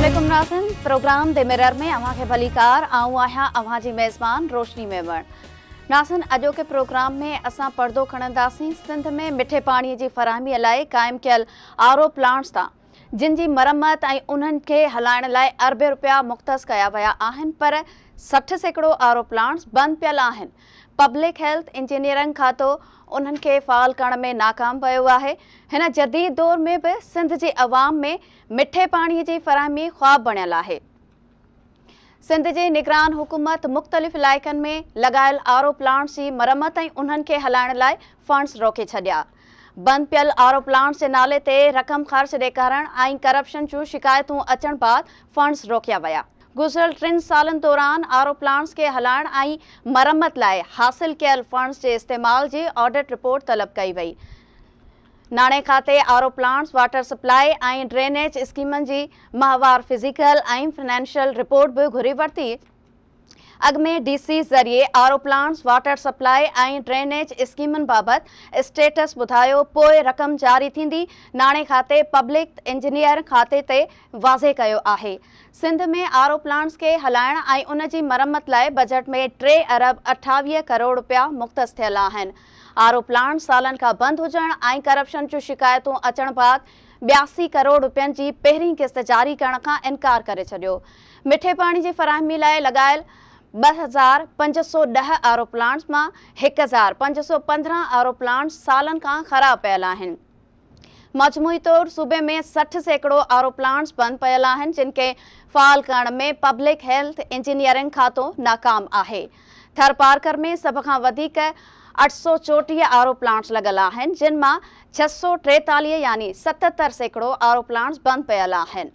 अस्सलामुअलैकुम नाज़रीन, प्रोग्राम दे मिरर में अवां खे भलीकार आऊं आहियां अवां जी मेज़बान रोशनी मेमण। नाज़रीन, अॼोके प्रोग्राम में असां पर्दो खणंदासीं सिंध में मिठे पाणीअ जी फ़राहमीअ लाइ क़ाइमु कयल आरओ प्लांट्स तां, जिन जी मरम्मत ऐं उन्हनि खे हलाइण लाइ अरबे रुपया मुख़्तस कया विया आहिनि, पर 60 सैकड़ो आरओ प्लांट्स बंदि पियल आहिनि। पब्लिक हेल्थ इंजीनियरिंग खातो उन्हनि खे फ़ाल करण में नाकाम पियो आहे। हिन जदीद दौर में बि सिंध जी अवाम में मिठे पाणीअ जी फ़राहमी ख़्वाब बणियल आहे। सिंध जी निगरान हुकूमत मुख़्तलिफ़ इलाइक़नि में लॻायल आरओ प्लांट्स जी मरम्मत ऐं उन्हनि खे हलाइण लाइ फंड्स रोके छॾिया। बंदि पियल आरओ प्लांट्स जे नाले ते रक़म ख़र्च ॾेखारण ऐं करप्शन जूं शिकायतूं अचण बाद फंड्स रोकिया विया। गुज़िरियल 3 सालनि दौरान आरओ प्लांट्स के हलाइण ऐं मरम्मत लाइ हासिल कयल फंड्स जे इस्तेमाल जी ऑडिट रिपोर्ट तलब कई वई। नाणे खाते आरओ प्लांट्स, वाटर सप्लाई ऐं ड्रेनेज स्कीमनि जी माहवार फिज़िकल ऐं फाइनेंशियल रिपोर्ट भी घुरी वरिती। अॻु में डीसी ज़रिए आरओ प्लांट्स, वाटर सप्लाई ऐं ड्रेनेज स्कीमनि बाबति स्टेटस ॿुधायो, पोइ रक़म जारी थींदी। नाणे खाते पब्लिक इंजीनियर खाते ते वाज़े कयो आहे। सिंध में आरओ प्लांट्स के हलाइण ऐं उन जी मरम्मत लाइ बजट में 3 अरब 28 करोड़ रुपया मुख़्तस थियल आहिनि। आरओ प्लांट सालनि खां बंदि हुजण ऐं करप्शन जूं शिकायतूं अचण बाद 82 करोड़ रुपयनि जी पहिरीं किस्त जारी करण खां इनकार करे छॾियो। मिठे पाणी जी फ़राहमी लाइ लॻायल 2510 आरओ प्लांट्स मां 1515 आरओ प्लांट्स सालनि खां ख़राब पियल आहिनि। मजमूई तौर सूबे में 60 सैकड़ो आरओ प्लांट्स बंदि पियल आहिनि, जिन खे फ़ाल करण में पब्लिक हेल्थ इंजीनियरिंग खातो नाकाम आहे। थर पार्कर में सभ खां वधीक 834 आरओ प्लांट्स लॻल आहिनि, जिन मां 643 यानी 77 सैकड़ो आरओ प्लांट्स बंदि पियल आहिनि।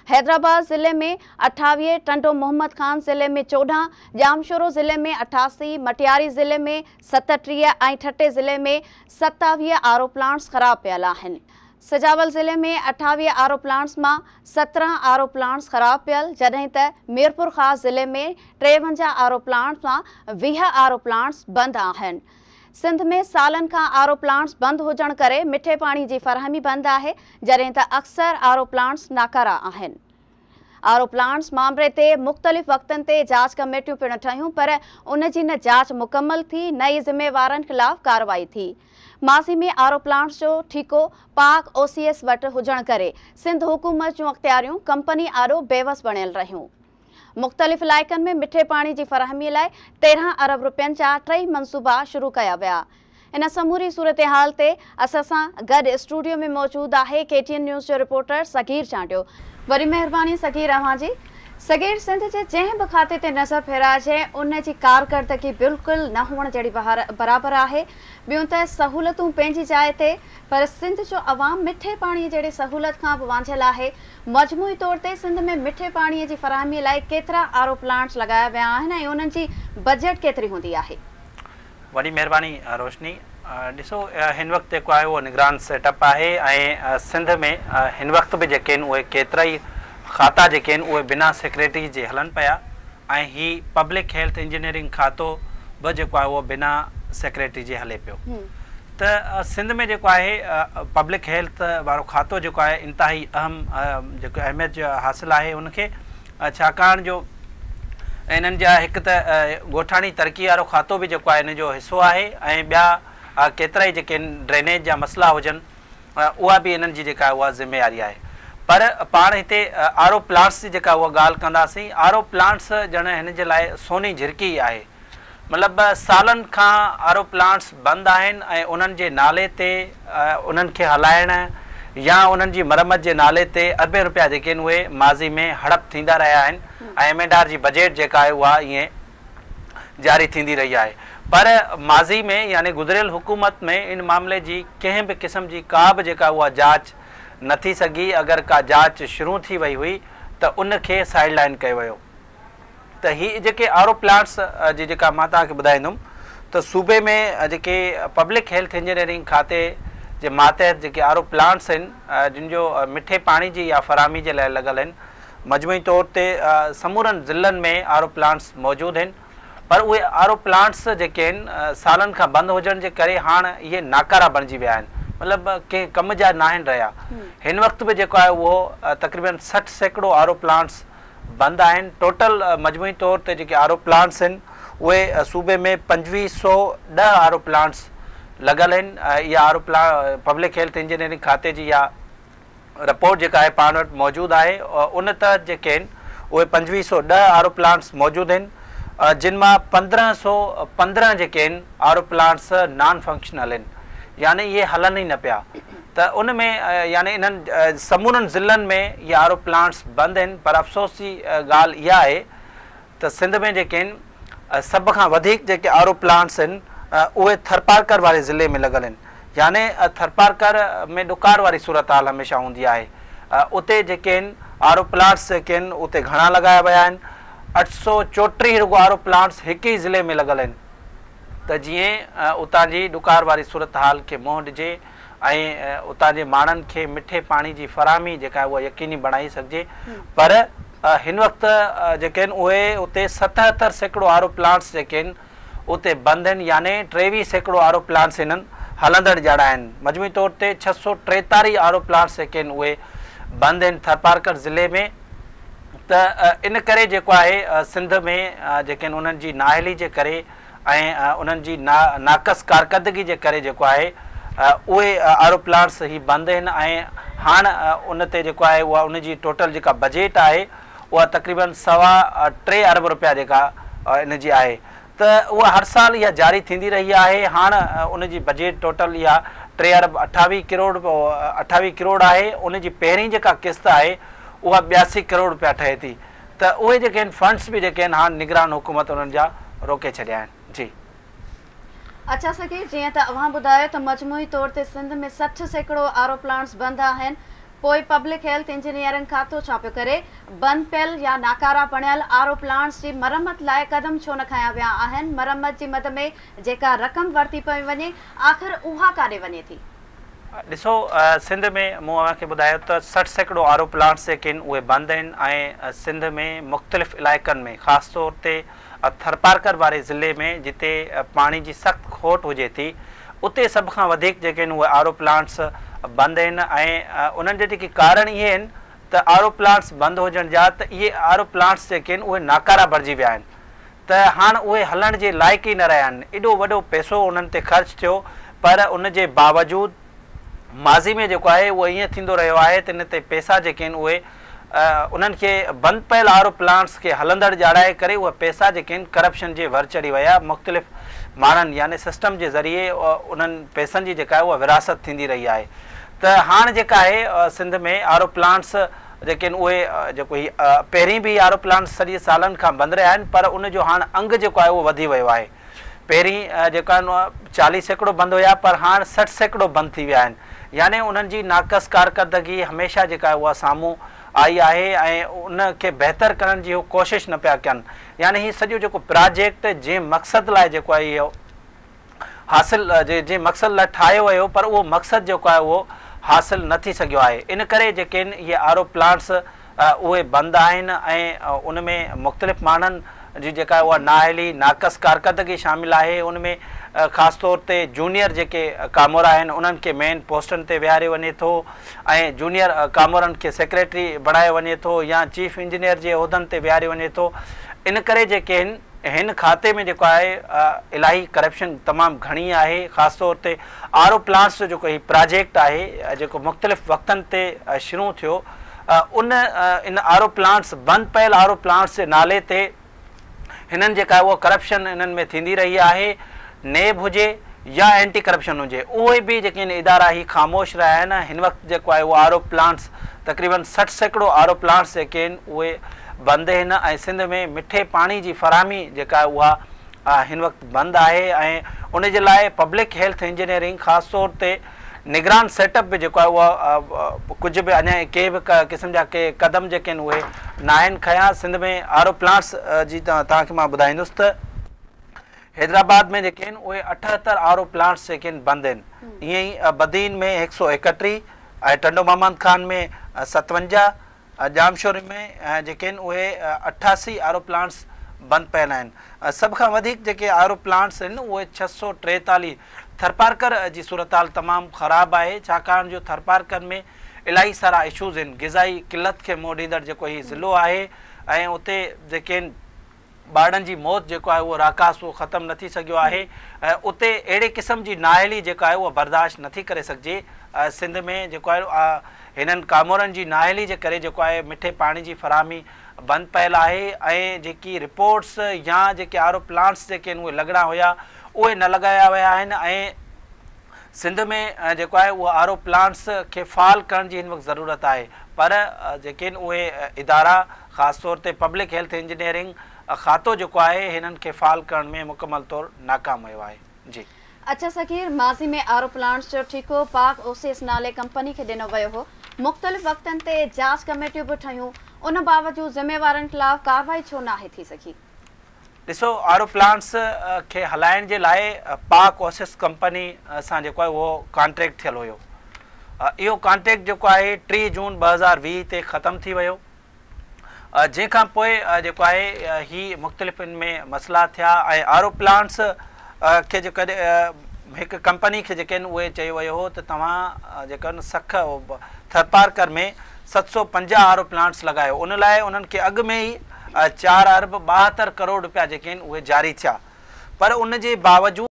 हैदराबाद ज़िले में 28, टंडो मोहम्मद खान ज़िले में 14, जामशोरो ज़िले में 88, मटियारी ज़िले में 37 ऐं ठटे ज़िले में 27 आरओ प्लांट्स ख़राब पियल आहिनि। सजावल ज़िले में 28 आरओ प्लांट्स मां 17 आरओ प्लांट्स ख़राब पियल, जॾहिं त मीरपुर ख़ास ज़िले में 53 आरओ प्लांट्स मां 20 आरओ प्लांट्स बंदि आहिनि। सिंध में सालनि खां आरओ प्लांट्स बंदि हुजण करे मिठे पाणी जी फ़राहमी बंदि आहे, जॾहिं त अक्सर आरओ प्लांट्स नाकारा आहिनि। आरओ प्लांट्स मामले ते मुख़्तलिफ़ वक़्तनि ते जांच कमेटियूं पिणु ठहियूं, पर उन जी न जांच मुकमल थी, न ई ज़िम्मेवारनि ख़िलाफ़ कार्रवाई थी। माज़ी में आरओ प्लांट्स जो ठीको पाक ओसीएस वटि हुजण करे सिंध हुकूमत जूं अख़्तियारियूं कंपनी आॾो बेवस बणियल रहियूं। मुख़्तलिफ़ इलाइक़नि में मिठे पाणी जी फ़राहमीअ लाइ 13 अरब रुपयनि जा 3 मनसूबा शुरू कया विया। इन समूरी सूरत-ए-हाल ते असां सां गॾु स्टूडियो में मौजूदु आहे KTN न्यूज़ जो रिपोर्टर सगीर चांडियो। वरी महिरबानी सगीर अव्हां जी। सगीर, सिंध जे जंहिं बि खाते ते नज़र फेराइजे उन जी कारकर्दगी बिल्कुलु न हुअण जहिड़ी बराबरि आहे। ॿियूं त सहूलतूं पंहिंजी जाइ ते, पर सिंध जो अवाम मिठे पाणीअ जहिड़ी सहूलत खां बि वांझियल आहे। मजमूई तौर ते सिंध में मिठे पाणीअ जी फ़राहमीअ लाइ केतिरा आरओ प्लांट्स लॻाया विया आहिनि ऐं उन्हनि जी बजट केतिरी हूंदी आहे? वॾी महिरबानी रोशनी। ॾिसो, हिन वक़्तु जेको आहे उहो निगरान सेटअप आहे ऐं सिंध में हिन वक़्तु बि जेके आहिनि उहे केतिरा ई खाता जेके आहिनि उहे बिना सेक्रेटरी जे हलनि पिया ऐं ही पब्लिक हेल्थ इंजीनियरिंग खातो बि जेको आहे उहो बिना सेक्रेटरी जे हले पियो। त सिंध में जेको आहे पब्लिक हेल्थ वारो खातो जेको आहे इंतिहाई अहम जेको अहमियत जो हासिलु आहे उनखे, छाकाणि जो इन्हनि जा हिकु त ॻोठाणी तरक़ी वारो खातो बि जेको आहे इन जो हिसो आहे ऐं ॿिया केतिरा ई जेके ड्रेनेज जा मसइला हुजनि उहा बि इन्हनि जी जेका उहा ज़िम्मेवारी आहे। पर पाण हिते आरओ प्लांट्स जी जेका उहा ॻाल्हि कंदासीं, आरओ प्लांट्स ॼण हिन जे लाइ सोनी झिरकी आहे। मतिलबु सालनि खां आरओ प्लांट्स बंदि आहिनि ऐं उन्हनि जे नाले ते उन्हनि खे हलाइण या उन्हनि जी मरम्मत जे नाले ते अरबे रुपया जेके आहिनि उहे माज़ी में हड़प थींदा रहिया आहिनि ऐं एमएनआर जी बजट जेका आहे उहा ईअं जारी थींदी रही आहे। पर माज़ी में यानी गुज़िरियल हुकूमत में इन मामले जी कंहिं बि क़िस्म जी का बि जेका उहा जांच न थी सघी। अगरि का जांच शुरू थी वई हुई त उनखे साइड लाइन कयो वियो। त हीअ जेके आरओ प्लांट्स जी जेका मां तव्हांखे ॿुधाईंदुमि त सूबे में जेके पब्लिक हेल्थ इंजीनियरिंग खाते जे मातहत जेके आरओ प्लांट्स आहिनि जिन जो मिठे पाणी जी या फ़राहमी जे लाइ लॻल आहिनि, मजमूई तौर ते समूरनि ज़िलनि में आरओ प्लांट्स मौजूदु आहिनि। पर उहे आरओ प्लांट्स जेके आहिनि सालनि खां बंदि हुजण जे करे हाणे इहे नाकारा बणिजी विया आहिनि। मतिलबु के कम जा न आहिनि रहिया। हिन वक़्तु बि जेको आहे उहो तक़रीबन 60 सैकड़ो आरो प्लांट्स बंदि आहिनि। टोटल मजमूई तौर ते जेके आरो प्लांट्स आहिनि उहे सूबे में 2510 आरो प्लांट्स लॻल आहिनि। इहा आरो पब्लिक हेल्थ इंजीनियरिंग खाते जी इहा रिपोर्ट जेका आहे पाण वटि मौजूदु आहे। उन तहत जेके आहिनि उहे 2510 आरो प्लांट्स मौजूदु आहिनि, जिन मां 1515 जेके आहिनि आरो प्लांट्स नॉन फंक्शनल आहिनि, यानी इहे हलनि ई न पिया। त उन में यानी इन्हनि समूरनि ज़िलनि में इहे आरो प्लांट्स बंदि आहिनि। पर अफ़सोस जी ॻाल्हि इहा आहे त सिंध में जेके आहिनि सभ खां वधीक जेके आरो प्लांट्स आहिनि उहे थरपारकर वारे ज़िले में लॻल आहिनि। यानी थरपारकर में ॾुकार वारी सूरत हाल हमेशह हूंदी आहे। उते जेके आहिनि आरो प्लांट्स जेके आहिनि उते घणा लॻाया विया आहिनि। 834 रुगो आरो प्लांट्स हिक ई ज़िले में लॻल आहिनि। त जीअं उतां जी ॾुकार वारी सूरत हाल खे मुंहुं ॾिजे ऐं उतां जे माण्हुनि खे मिठे पाणी जी फ़राहमी जेका आहे उहा यकीनी बणाई सघिजे। पर हिन वक़्तु जेके आहिनि उहे उते 77 सैकड़ो आरो प्लांट्स जेके आहिनि उते बंदि आहिनि, यानी 23 सैकड़ो आरो प्लांट्स हिननि हलंदड़ जहिड़ा आहिनि। मजमूई तौर ते 643 आरो प्लांट्स जेके आहिनि उहे बंदि आहिनि थरपारकर ज़िले में। त इन करे जेको आहे सिंध में जेके आहिनि उन्हनि जी नाअहली जे करे ऐं उन्हनि जी नाक़स कारकर्दगी जे करे जेको आहे उहे आरो प्लांट्स ही बंदि आहिनि। ऐं हाणे उन ते जेको आहे उहा उन जी टोटल जेका बजट आहे उहा तक़रीबन 3.25 अरब रुपया जेका इन जी आहे। त उहा हर साल इहा जारी थींदी रही आहे। हाणे उन जी बजट टोटल इहा 3 अरब 28 करोड़ आहे। उन जी पहिरीं जेका क़िस्त आहे उहा 82 करोड़ रुपया ठहे थी। त उहे जेके आहिनि फंड्स बि जेके आहिनि हाणे निगरान हुकूमत उन्हनि जा रोके छॾिया आहिनि। जी अच्छा सकी, जीअं त अव्हां ॿुधायो त मजमूई तौर ते सिंध में 60 सैकड़ो आरो प्लांट्स बंदि आहिनि। पोइ पब्लिक हेल्थ इंजीनियरिंग खातो छा पियो करे बंदि पियल या नाकारा बणियल आरो प्लांट्स जी मरम्मत लाइ क़दम छो न खयां विया आहिनि? मरम्मत जी मद में जेका रक़म वरिती पई वञे आख़िर उहा काॾे वञे थी? ॾिसो, सिंध में मूं अव्हांखे ॿुधायो त 60 सैकड़ो आरो प्लांट्स जेके आहिनि उहे बंदि आहिनि। ऐं सिंध में मुख़्तलिफ़ इलाइक़नि में ख़ासि तौर ते थरपारकर वारे ज़िले में जिते पाणी जी सख़्तु खोट हुजे थी उते सभ खां वधीक जेके आहिनि उहे आरो प्लांट्स बंदि आहिनि। ऐं उन्हनि जा जेके कारण इहे आहिनि त आरो प्लांट्स बंदि हुजण जा त इहे आरो प्लांट्स जेके आहिनि उहे नाकारा बणिजी विया आहिनि। त हाणे उहे हलण जे लाइक़ु ई न रहिया आहिनि। एॾो वॾो पैसो उन्हनि ते ख़र्चु थियो, पर उन जे बावजूदि माज़ी में जेको आहे उहो ईअं थींदो रहियो आहे त इन ते पैसा जेके आहिनि उहे उन्हनि खे बंदि पियल आरो प्लांट्स खे हलंदड़ ॼाणाए करे उहे पैसा जेके आहिनि करप्शन जे भर चढ़ी विया। मुख़्तलिफ़ माण्हुनि यानी सिस्टम जे ज़रिए उन्हनि पैसनि जी जेका आहे उहा विरासत थींदी रही आहे। त हाणे जेका आहे सिंध में आरो प्लांट्स जेके आहिनि उहे जेको ही पहिरीं बि आरो प्लांट्स सॼे सालनि खां बंदि रहिया आहिनि, पर उन जो हाणे अंग जेको आहे उहो वधी वियो आहे। पहिरीं जेका आहिनि 40 सैकड़ो बंदि हुया, पर हाणे 60 सैकड़ो बंदि थी विया आहिनि। यानी उन्हनि जी नाक़स कारकर्दगी हमेशह जेका आहे उहा साम्हूं आई आहे ऐं उनखे बहितर करण जी उहे कोशिशि न पिया कनि। यानी हीउ सॼो जेको प्रोजेक्ट जंहिं मक़सद लाइ जेको आहे इहो हासिल जंहिं मक़सद लाइ ठाहियो वियो, पर उहो मक़सदु जेको आहे उहो हासिल न थी सघियो आहे। इन करे जेके आहिनि इहे आरो प्लांट्स उहे बंदि आहिनि ऐं उन में मुख़्तलिफ़ माण्हुनि जी जेका आहे उहा नाअहली नाक़स कारकर्दगी शामिल आहे। उन में ख़ासि तौर ते जूनियर जेके कामोरा आहिनि उन्हनि खे मेन पोस्टनि ते विहारियो वञे थो ऐं जूनियर कामोरनि खे सेक्रेटरी बणायो वञे थो या चीफ इंजीनियर जे उहिदनि ते विहारियो वञे थो। इन करे जेके आहिनि हिन खाते में जेको आहे इलाही करप्शन तमामु घणी आहे। ख़ासि तौर ते आरो प्लांट्स जो जेको हीउ प्रोजेक्ट आहे जेको मुख़्तलिफ़ वक़्तनि ते शुरू थियो, इन आरो प्लांट्स बंदि पियल आरो प्लांट्स जे नाले ते हिननि जेका आहे उहा करप्शन इन्हनि में थींदी रही आहे। नेब हुजे या एंटी करप्शन हुजे, उहे बि जेके आहिनि इदारा ही ख़ामोश रहिया आहिनि। हिन वक़्तु जेको आहे उहो आरो प्लांट्स तक़रीबन 60 सैकड़ो आरो प्लांट्स जेके आहिनि उहे बंदि आहिनि ऐं सिंध में मिठे पाणी जी फ़राहमी जेका आहे उहा हिन वक़्तु बंदि आहे। ऐं उन जे लाइ पब्लिक हेल्थ इंजीनियरिंग ख़ासि तौर ते निगरान सेटअप बि जेको आहे उहा कुझु बि अञा के बि क़िस्म जा के क़दम जेके आहिनि उहे न आहिनि खयां। सिंध में आरो प्लांट्स जी तव्हांखे मां ॿुधाईंदुसि त हैदराबाद में जेके आहिनि उहे 78 आरो प्लांट्स जेके आहिनि बंदि आहिनि। ईअं ई बदीन में 131 ऐं टंडो मोहम्मद खान में 57, जामशोरी में जेके आहिनि उहे 88 आरो प्लांट्स बंदि पियल आहिनि। सभ खां वधीक जेके आरो प्लांट्स आहिनि उहे 643 थरपारकर जी सूरत हाल तमामु ख़राबु आहे, छाकाणि जो थरपारकर में इलाही सारा इशूज़ आहिनि। ग़िज़ाई किलत खे मोड़ ॾींदड़ जेको हीउ ज़िलो आहे ऐं उते जेके ॿारनि जी मौत जेको आहे उहो राकास उहो ख़तमु न थी सघियो आहे। उते अहिड़े क़िस्म जी नाअहली जेका आहे उहा बर्दाश्त नथी करे सघिजे। सिंध में जेको आहे हिननि कामोरनि जी नाअहली जे करे जेको आहे मिठे पाणी जी फराहमी बंदि पयल आहे ऐं जेकी रिपोर्ट्स या जेके आर ओ प्लांट्स जेके आहिनि उहे लॻणा हुया उहे न लॻाया विया आहिनि ऐं सिंध में जेको आहे उहो आर ओ प्लांट्स खे फ़ाल करण जी हिन वक़्तु ज़रूरत आहे, पर जेके आहिनि उहे इदारा ख़ासि तौर ते पब्लिक हेल्थ इंजीनियरिंग खातो जेको आहे हिननि खे फ़ाल करण में मुकमल तौर नाकाम वियो आहे। जी अच्छा सकीर, माज़ी में आर ओ प्लांट्स जो ठेको पाक ओसिस नाले कंपनी खे ॾिनो वियो हो, मुख़्तलिफ़ वक़्तनि ते जांच कमेटियूं बि ठहियूं, उन बावजूदु ज़िम्मेवारनि ख़िलाफ़ कार्रवाई छो नाहे थी सघी? ॾिसो, आर ओ प्लांट्स खे हलाइण जे लाइ पाक ओसिस कंपनी सां जेको आहे उहो कॉन्ट्रैक्ट थियल हुयो। इहो कॉन्ट्रैक्ट जेको आहे 3 जून 2020 ते ख़तमु थी वियो, जंहिंखां पोइ जेको आहे ही मुख़्तलिफ़ इन में मसइला थिया ऐं आर ओ प्लांट्स खे जेकॾहिं हिकु कंपनी खे जेके आहिनि उहे चयो वियो हो त तव्हां जेका आहिनि सख थरपारकर में 750 आर ओ प्लांट्स लॻायो। उन लाइ उन्हनि खे अॻु में ई 4 अरब 72 करोड़ रुपया जेके आहिनि उहे जारी थिया, पर उन जे बावजूदि